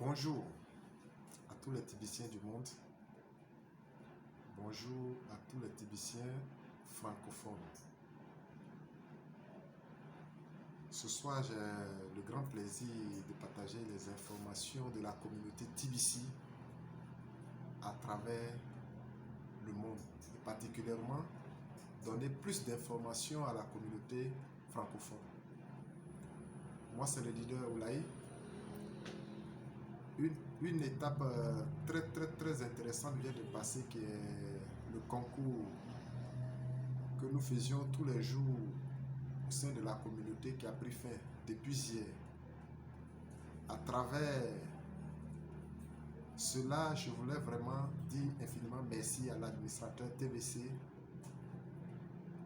Bonjour à tous les Tibiciens du monde. Bonjour à tous les Tibiciens francophones. Ce soir, j'ai le grand plaisir de partager les informations de la communauté TBC à travers le monde et particulièrement donner plus d'informations à la communauté francophone. Moi, c'est le leader Oulaï. Une étape très intéressante vient de passer qui est le concours que nous faisions tous les jours au sein de la communauté qui a pris fin depuis hier. À travers cela, je voulais vraiment dire infiniment merci à l'administrateur TBC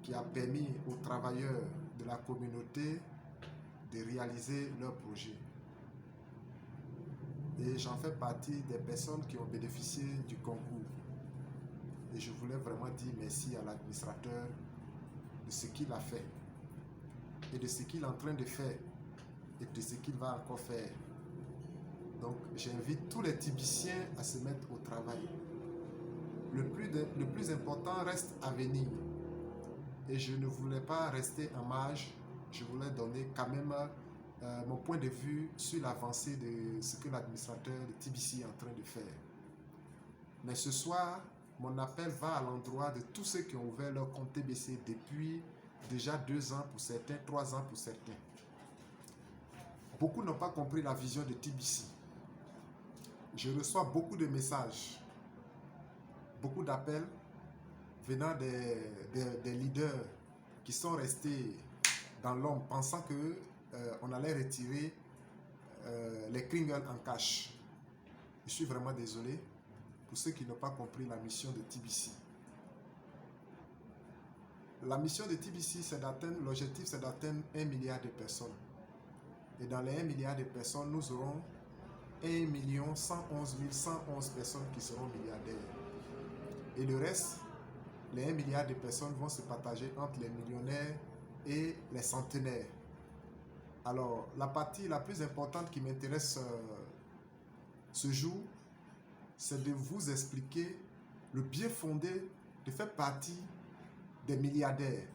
qui a permis aux travailleurs de la communauté de réaliser leur projet. Et j'en fais partie des personnes qui ont bénéficié du concours. Et je voulais vraiment dire merci à l'administrateur de ce qu'il a fait et de ce qu'il est en train de faire et de ce qu'il va encore faire. Donc j'invite tous les Tibiciens à se mettre au travail. Le plus important reste à venir. Et je ne voulais pas rester en marge, je voulais donner quand même mon point de vue sur l'avancée de ce que l'administrateur de TBC est en train de faire. Mais ce soir, mon appel va à l'endroit de tous ceux qui ont ouvert leur compte TBC depuis déjà 2 ans pour certains, 3 ans pour certains. Beaucoup n'ont pas compris la vision de TBC. Je reçois beaucoup de messages, beaucoup d'appels venant des leaders qui sont restés dans l'ombre pensant que on allait retirer les Kringles en cash. Je suis vraiment désolé pour ceux qui n'ont pas compris la mission de TBC. La mission de TBC, c'est d'atteindre, l'objectif c'est d'atteindre 1 milliard de personnes. Et dans les 1 milliard de personnes, nous aurons 1 111 111 personnes qui seront milliardaires. Et le reste, les 1 milliard de personnes vont se partager entre les millionnaires et les centenaires. Alors, la partie la plus importante qui m'intéresse ce jour, c'est de vous expliquer le bien fondé de faire partie des milliardaires.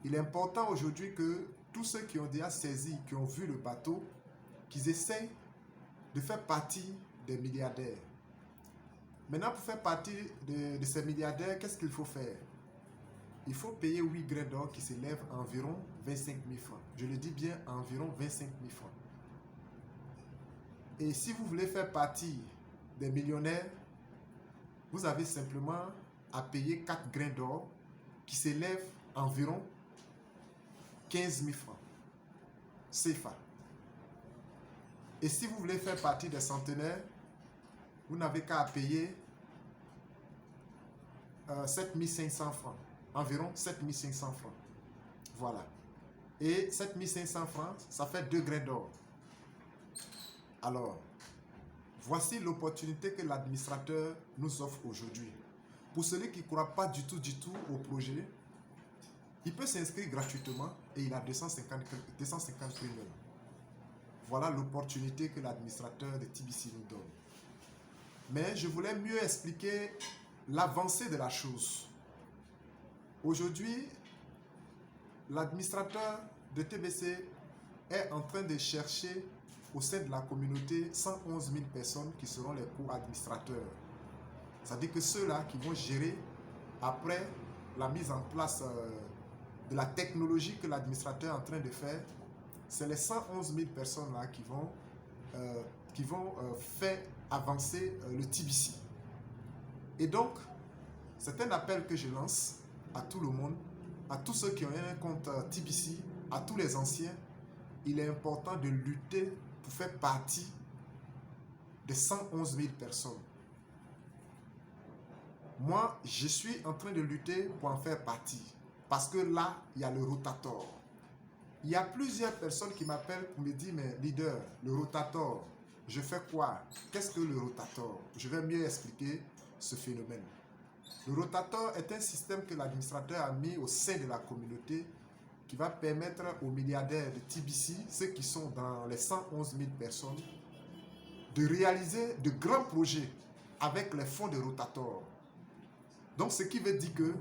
Il est important aujourd'hui que tous ceux qui ont déjà saisi, qui ont vu le bateau, qu'ils essayent de faire partie des milliardaires. Maintenant, pour faire partie de ces milliardaires, qu'est-ce qu'il faut faire? Il faut payer 8 grains d'or qui s'élèvent à environ 25 000 francs. Je le dis bien, environ 25 000 francs. Et si vous voulez faire partie des millionnaires, vous avez simplement à payer 4 grains d'or qui s'élèvent à environ 15 000 francs CFA. Et si vous voulez faire partie des centenaires, vous n'avez qu'à payer 7 500 francs. Environ 7 500 francs. Voilà. Et 7 500 francs, ça fait 2 grains d'or. Alors, voici l'opportunité que l'administrateur nous offre aujourd'hui. Pour celui qui ne croit pas du tout au projet, il peut s'inscrire gratuitement et il a 250 prix. Voilà l'opportunité que l'administrateur de TBC nous donne. Mais je voulais mieux expliquer l'avancée de la chose. Aujourd'hui, l'administrateur de TBC est en train de chercher au sein de la communauté 111 000 personnes qui seront les co-administrateurs. C'est-à-dire que ceux-là qui vont gérer après la mise en place de la technologie que l'administrateur est en train de faire, c'est les 111 000 personnes-là qui vont faire avancer le TBC. Et donc, c'est un appel que je lance à tout le monde, à tous ceux qui ont un compte TBC, à tous les anciens. Il est important de lutter pour faire partie des 111 000 personnes. Moi, je suis en train de lutter pour en faire partie. Parce que là, il y a le rotator. Il y a plusieurs personnes qui m'appellent pour me dire, mais leader, le rotator, je fais quoi? Qu'est-ce que le rotator? Je vais mieux expliquer ce phénomène. Le rotator est un système que l'administrateur a mis au sein de la communauté qui va permettre aux milliardaires de TBC, ceux qui sont dans les 111 000 personnes, de réaliser de grands projets avec les fonds de Rotator. Donc, ce qui veut dire que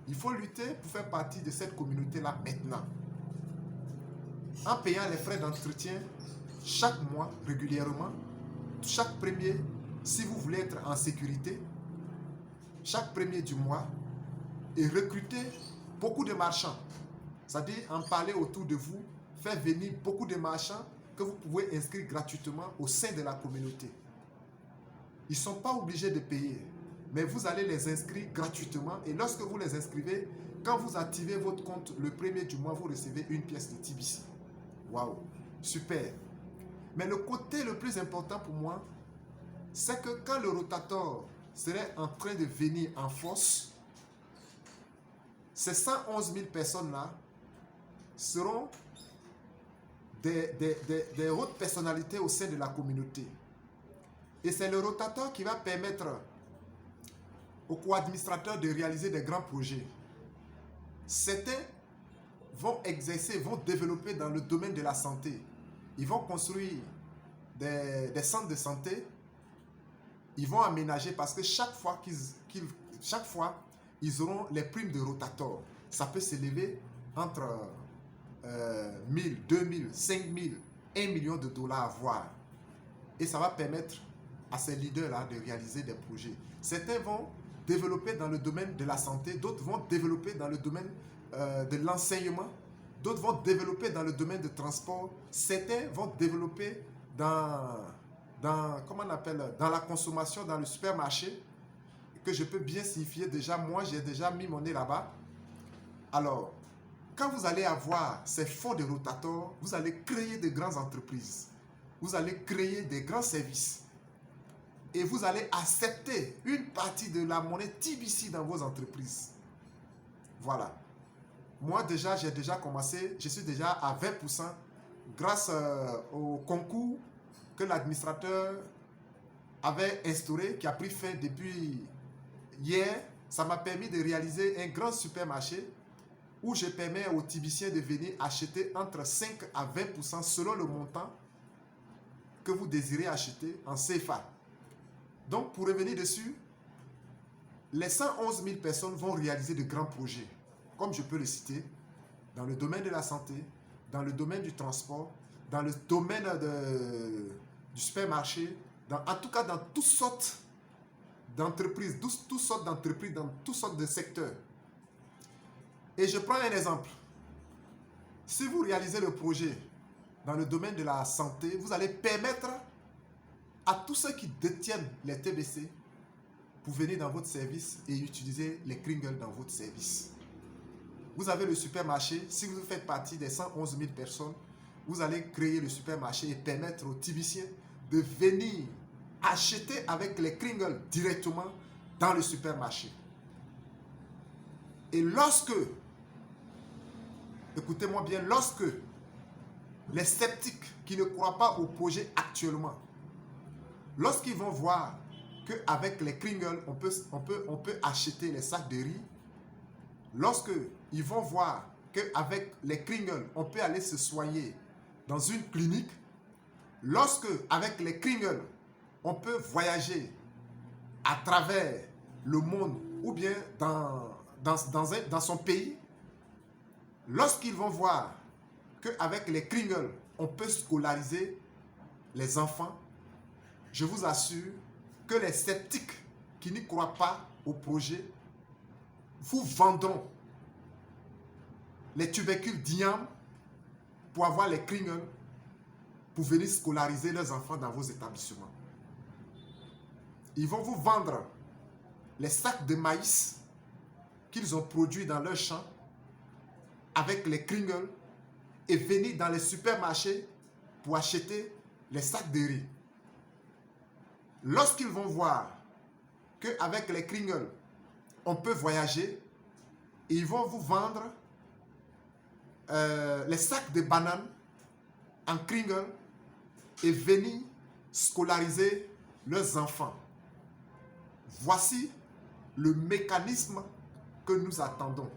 il faut lutter pour faire partie de cette communauté-là maintenant. En payant les frais d'entretien chaque mois, régulièrement, chaque premier, si vous voulez être en sécurité, chaque premier du mois, et recruter beaucoup de marchands. C'est-à-dire en parler autour de vous, faire venir beaucoup de marchands que vous pouvez inscrire gratuitement au sein de la communauté. Ils ne sont pas obligés de payer, mais vous allez les inscrire gratuitement et lorsque vous les inscrivez, quand vous activez votre compte le premier du mois, vous recevez une pièce de TBC. Waouh, super. Mais le côté le plus important pour moi, c'est que quand le Rotator serait en train de venir en force, ces 111 000 personnes-là seront des hautes personnalités au sein de la communauté. Et c'est le Rotator qui va permettre aux co-administrateurs de réaliser des grands projets. Certains vont exercer, vont développer dans le domaine de la santé. Ils vont construire des centres de santé. Ils vont aménager parce que chaque fois ils auront les primes de Rotator. Ça peut s'élever entre 1000, 2000, 5000, 1 million de dollars à voir. Et ça va permettre à ces leaders-là de réaliser des projets. Certains vont développer dans le domaine de la santé, d'autres vont développer dans le domaine de l'enseignement, d'autres vont développer dans le domaine du transport, certains vont développer comment on appelle, dans la consommation, dans le supermarché, que je peux bien signifier déjà, moi j'ai déjà mis mon nez là-bas. Alors, quand vous allez avoir ces fonds de Rotator, vous allez créer de grandes entreprises, vous allez créer des grands services et vous allez accepter une partie de la monnaie TBC dans vos entreprises. Voilà. Moi déjà, j'ai déjà commencé, je suis déjà à 20% grâce au concours que l'administrateur avait instauré, qui a pris fin depuis hier. Ça m'a permis de réaliser un grand supermarché où je permets aux Tibiciens de venir acheter entre 5 à 20% selon le montant que vous désirez acheter en CFA. Donc, pour revenir dessus, les 111 000 personnes vont réaliser de grands projets, comme je peux le citer, dans le domaine de la santé, dans le domaine du transport, dans le domaine du supermarché, en tout cas dans toutes sortes d'entreprises, toutes sortes d'entreprises, dans toutes sortes de secteurs. Et je prends un exemple. Si vous réalisez le projet dans le domaine de la santé, vous allez permettre à tous ceux qui détiennent les TBC pour venir dans votre service et utiliser les Kringles dans votre service. Vous avez le supermarché, si vous faites partie des 111 000 personnes, vous allez créer le supermarché et permettre aux Tibiciens de venir acheter avec les Kringles directement dans le supermarché. Et lorsque, écoutez-moi bien, lorsque les sceptiques qui ne croient pas au projet actuellement, lorsqu'ils vont voir qu'avec les Kringles, on peut acheter les sacs de riz, lorsqu'ils vont voir qu'avec les Kringles, on peut aller se soigner dans une clinique, lorsque avec les Kringles, on peut voyager à travers le monde ou bien dans son pays, lorsqu'ils vont voir qu'avec les Kringles, on peut scolariser les enfants, je vous assure que les sceptiques qui n'y croient pas au projet vous vendront les tubercules d'IAM pour avoir les Kringles pour venir scolariser leurs enfants dans vos établissements. Ils vont vous vendre les sacs de maïs qu'ils ont produits dans leurs champs avec les Kringles et venir dans les supermarchés pour acheter les sacs de riz. Lorsqu'ils vont voir qu'avec les Kringles, on peut voyager, ils vont vous vendre les sacs de bananes en Kringles et venir scolariser leurs enfants. Voici le mécanisme que nous attendons.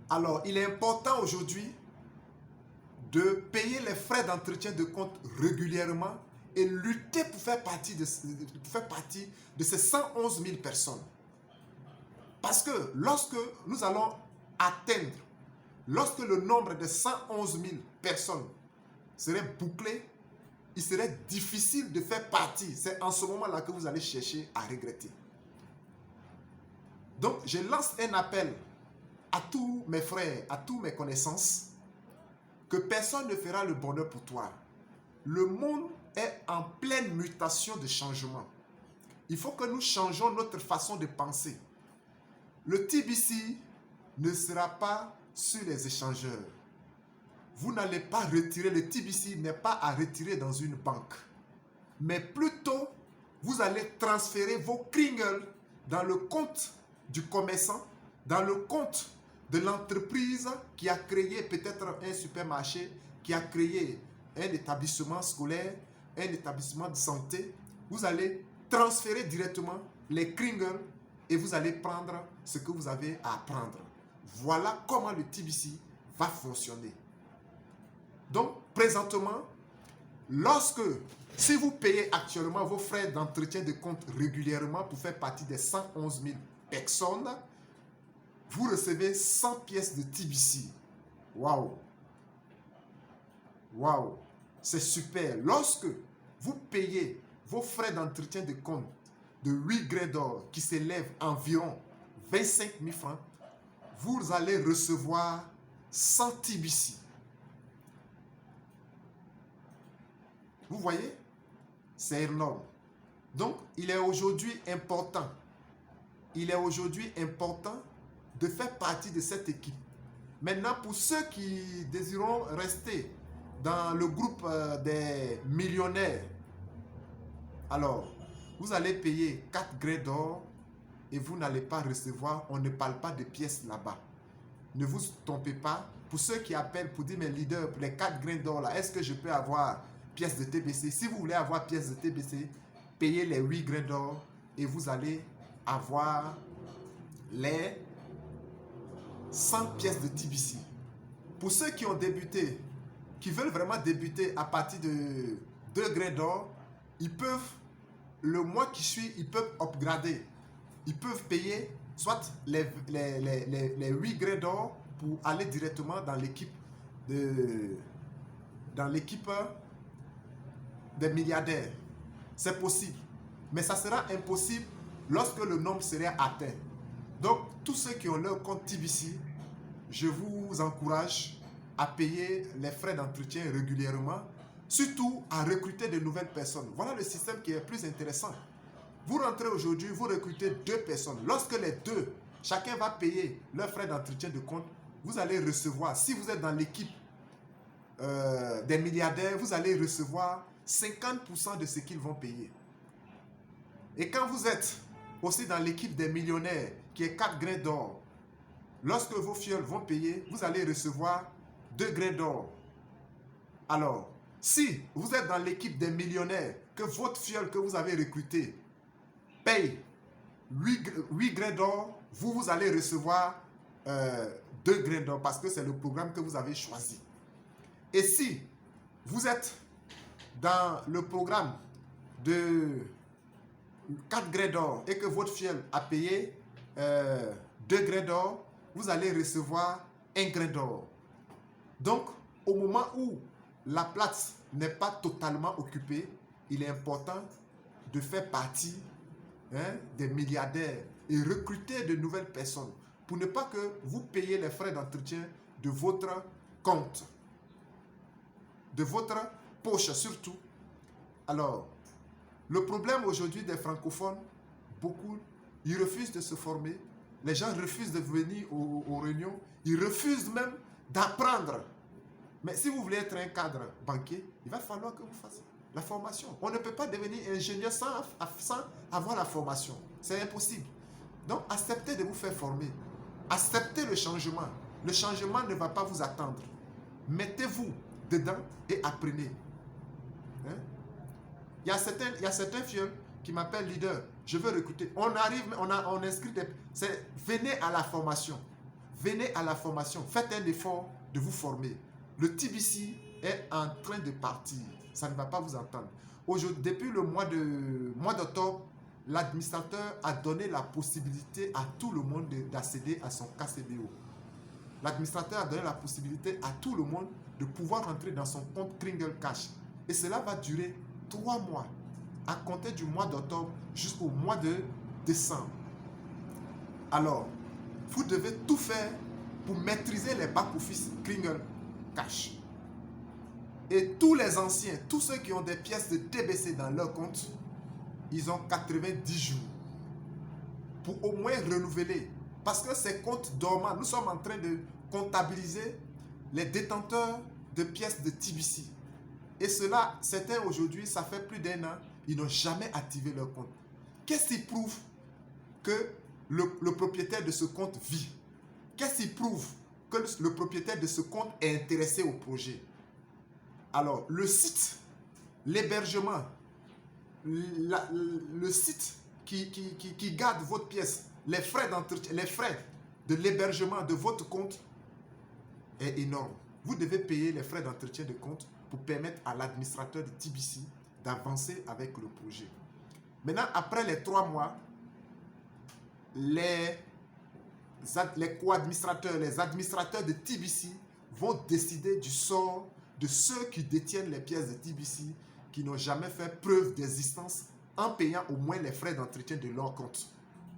Alors, il est important aujourd'hui de payer les frais d'entretien de compte régulièrement et lutter pour faire partie de ces 111 000 personnes. Parce que lorsque nous allons atteindre, lorsque le nombre de 111 000 personnes serait bouclé, il serait difficile de faire partie. C'est en ce moment-là que vous allez chercher à regretter. Donc, je lance un appel à tous mes frères, à tous mes connaissances, que personne ne fera le bonheur pour toi. Le monde est en pleine mutation de changement. Il faut que nous changeons notre façon de penser. Le TBC ne sera pas sur les échangeurs. Vous n'allez pas retirer, le TBC n'est pas à retirer dans une banque. Mais plutôt, vous allez transférer vos kringles dans le compte du commerçant, dans le compte de l'entreprise qui a créé peut-être un supermarché, qui a créé un établissement scolaire, un établissement de santé. Vous allez transférer directement les kringles et vous allez prendre ce que vous avez à prendre. Voilà comment le TBC va fonctionner. Donc, présentement, si vous payez actuellement vos frais d'entretien de compte régulièrement pour faire partie des 111 000 personnes, vous recevez 100 pièces de TBC. Waouh! Waouh! C'est super. Lorsque vous payez vos frais d'entretien de compte de 8 grès d'or qui s'élèvent environ 25 000 francs, vous allez recevoir 100 TBC. Vous voyez? C'est énorme. Donc, il est aujourd'hui important. Il est aujourd'hui important de faire partie de cette équipe. Maintenant, pour ceux qui désireront rester dans le groupe des millionnaires, alors, vous allez payer 4 grès d'or et vous n'allez pas recevoir, on ne parle pas de pièces là-bas. Ne vous trompez pas. Pour ceux qui appellent pour dire, mes leaders, pour les 4 grains d'or là, est-ce que je peux avoir pièces de TBC? Si vous voulez avoir pièces de TBC, payez les 8 grains d'or et vous allez avoir les 100 pièces de TBC. Pour ceux qui ont débuté, qui veulent vraiment débuter à partir de 2 grains d'or, ils peuvent, le mois qui suit, ils peuvent upgrader. Ils peuvent payer soit les 8 grains d'or pour aller directement dans l'équipe des milliardaires. C'est possible. Mais ça sera impossible lorsque le nombre serait atteint. Donc, tous ceux qui ont leur compte TBC, je vous encourage à payer les frais d'entretien régulièrement, surtout à recruter de nouvelles personnes. Voilà le système qui est plus intéressant. Vous rentrez aujourd'hui, vous recrutez 2 personnes. Lorsque les 2, chacun va payer leurs frais d'entretien de compte, vous allez recevoir, si vous êtes dans l'équipe des milliardaires, vous allez recevoir 50% de ce qu'ils vont payer. Et quand vous êtes aussi dans l'équipe des millionnaires, qui est 4 grains d'or, lorsque vos fioles vont payer, vous allez recevoir 2 grains d'or. Alors, si vous êtes dans l'équipe des millionnaires, que votre fiole que vous avez recruté paye 8 grains d'or, vous allez recevoir 2 grains d'or parce que c'est le programme que vous avez choisi. Et si vous êtes dans le programme de 4 grains d'or et que votre fiole a payé 2 grains d'or, vous allez recevoir 1 grain d'or. Donc, au moment où la place n'est pas totalement occupée, il est important de faire partie des milliardaires et recruter de nouvelles personnes pour ne pas que vous payiez les frais d'entretien de votre compte, de votre poche surtout. Alors, le problème aujourd'hui des francophones, beaucoup, ils refusent de se former. Les gens refusent de venir aux réunions. Ils refusent même d'apprendre. Mais si vous voulez être un cadre banquier, il va falloir que vous fassiez la formation. On ne peut pas devenir ingénieur sans avoir la formation. C'est impossible. Donc, acceptez de vous faire former. Acceptez le changement. Le changement ne va pas vous attendre. Mettez-vous dedans et apprenez. Il y a certains fioles qui m'appellent leader. Je veux recruter. On arrive, on inscrit venez à la formation. Venez à la formation. Faites un effort de vous former. Le TBC est en train de partir. Ça ne va pas vous entendre. Depuis le mois d'octobre, l'administrateur a donné la possibilité à tout le monde d'accéder à son KCBO. L'administrateur a donné la possibilité à tout le monde de pouvoir rentrer dans son compte Kringle Cash. Et cela va durer 3 mois, à compter du mois d'octobre jusqu'au mois de décembre. Alors, vous devez tout faire pour maîtriser les back-office Kringle Cash. Et tous les anciens, tous ceux qui ont des pièces de TBC dans leur compte, ils ont 90 jours pour au moins renouveler. Parce que ces comptes dormants, nous sommes en train de comptabiliser les détenteurs de pièces de TBC. Et cela, certains aujourd'hui, ça fait plus d'1 an, ils n'ont jamais activé leur compte. Qu'est-ce qui prouve que le propriétaire de ce compte vit? Qu'est-ce qui prouve que le propriétaire de ce compte est intéressé au projet? Alors, le site, l'hébergement, le site qui garde votre pièce, les frais d'entretien, les frais de l'hébergement de votre compte est énorme. Vous devez payer les frais d'entretien de compte pour permettre à l'administrateur de TBC d'avancer avec le projet. Maintenant, après les 3 mois, les co-administrateurs, les administrateurs de TBC vont décider du sort de ceux qui détiennent les pièces de TBC qui n'ont jamais fait preuve d'existence en payant au moins les frais d'entretien de leur compte.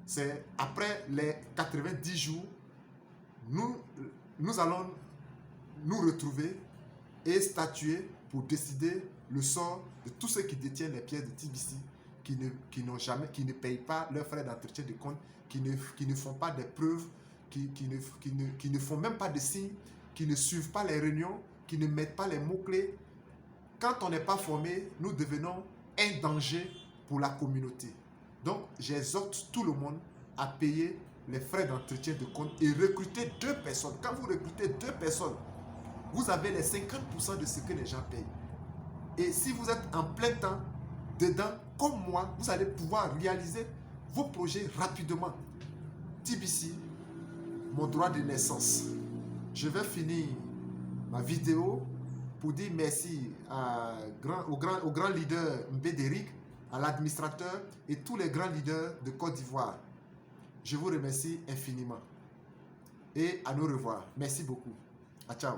C'est après les 90 jours, nous allons nous retrouver et statuer pour décider le sort de tous ceux qui détiennent les pièces de TBC qui ne payent pas leurs frais d'entretien de compte, qui ne font pas des preuves, qui ne font même pas de signes, qui ne suivent pas les réunions, qui ne mettent pas les mots-clés. Quand on n'est pas formé, nous devenons un danger pour la communauté. Donc, j'exhorte tout le monde à payer les frais d'entretien de compte et recruter 2 personnes. Quand vous recrutez 2 personnes, vous avez les 50% de ce que les gens payent. Et si vous êtes en plein temps dedans, comme moi, vous allez pouvoir réaliser vos projets rapidement. TBC, mon droit de naissance. Je vais finir ma vidéo pour dire merci au grand leader Mbédéric, à l'administrateur et tous les grands leaders de Côte d'Ivoire. Je vous remercie infiniment. Et à nous revoir. Merci beaucoup. Ciao.